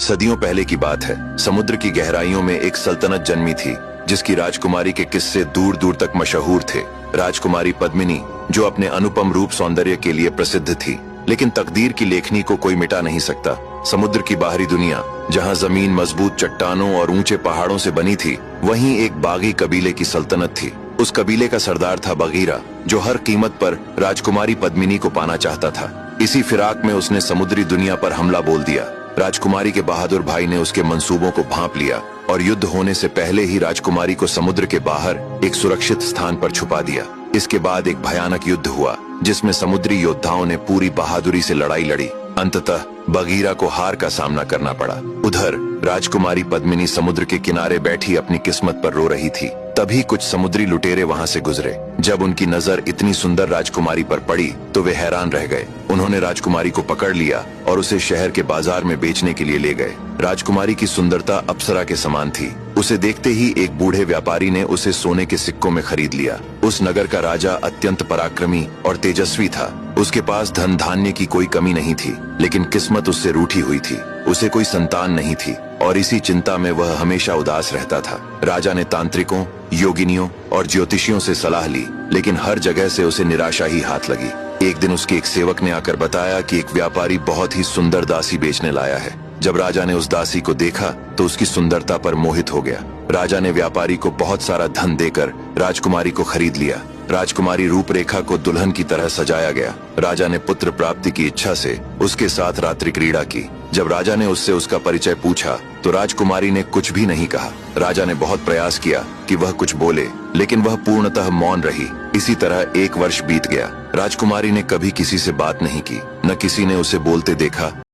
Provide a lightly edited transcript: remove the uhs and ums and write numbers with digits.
सदियों पहले की बात है। समुद्र की गहराइयों में एक सल्तनत जन्मी थी जिसकी राजकुमारी के किस्से दूर दूर तक मशहूर थे। राजकुमारी पद्मिनी जो अपने अनुपम रूप सौंदर्य के लिए प्रसिद्ध थी, लेकिन तकदीर की लेखनी को कोई मिटा नहीं सकता। समुद्र की बाहरी दुनिया जहां जमीन मजबूत चट्टानों और ऊंचे पहाड़ों से बनी थी, वहीं एक बागी कबीले की सल्तनत थी। उस कबीले का सरदार था बगीरा, जो हर कीमत पर राजकुमारी पद्मिनी को पाना चाहता था। इसी फिराक में उसने समुद्री दुनिया पर हमला बोल दिया। राजकुमारी के बहादुर भाई ने उसके मंसूबों को भांप लिया और युद्ध होने से पहले ही राजकुमारी को समुद्र के बाहर एक सुरक्षित स्थान पर छुपा दिया। इसके बाद एक भयानक युद्ध हुआ जिसमें समुद्री योद्धाओं ने पूरी बहादुरी से लड़ाई लड़ी। अंततः बगीरा को हार का सामना करना पड़ा। उधर राजकुमारी पद्मिनी समुद्र के किनारे बैठी अपनी किस्मत पर रो रही थी। तभी कुछ समुद्री लुटेरे वहां से गुजरे। जब उनकी नजर इतनी सुंदर राजकुमारी पर पड़ी तो वे हैरान रह गए। उन्होंने राजकुमारी को पकड़ लिया और उसे शहर के बाजार में बेचने के लिए ले गए। राजकुमारी की सुंदरता अप्सरा के समान थी। उसे देखते ही एक बूढ़े व्यापारी ने उसे सोने के सिक्कों में खरीद लिया। उस नगर का राजा अत्यंत पराक्रमी और तेजस्वी था। उसके पास धन धान्य की कोई कमी नहीं थी, लेकिन किस्मत उससे रूठी हुई थी। उसे कोई संतान नहीं थी और इसी चिंता में वह हमेशा उदास रहता था। राजा ने तांत्रिकों, योगिनियों और ज्योतिषियों से सलाह ली, लेकिन हर जगह से उसे निराशा ही हाथ लगी। एक दिन उसके एक सेवक ने आकर बताया कि एक व्यापारी बहुत ही सुंदर दासी बेचने लाया है। जब राजा ने उस दासी को देखा तो उसकी सुंदरता पर मोहित हो गया। राजा ने व्यापारी को बहुत सारा धन देकर राजकुमारी को खरीद लिया। राजकुमारी रूपरेखा को दुल्हन की तरह सजाया गया। राजा ने पुत्र प्राप्ति की इच्छा से उसके साथ रात्रि क्रीड़ा की। जब राजा ने उससे उसका परिचय पूछा तो राजकुमारी ने कुछ भी नहीं कहा। राजा ने बहुत प्रयास किया कि वह कुछ बोले, लेकिन वह पूर्णतः मौन रही। इसी तरह 1 वर्ष बीत गया। राजकुमारी ने कभी किसी से बात नहीं की, न किसी ने उसे बोलते देखा।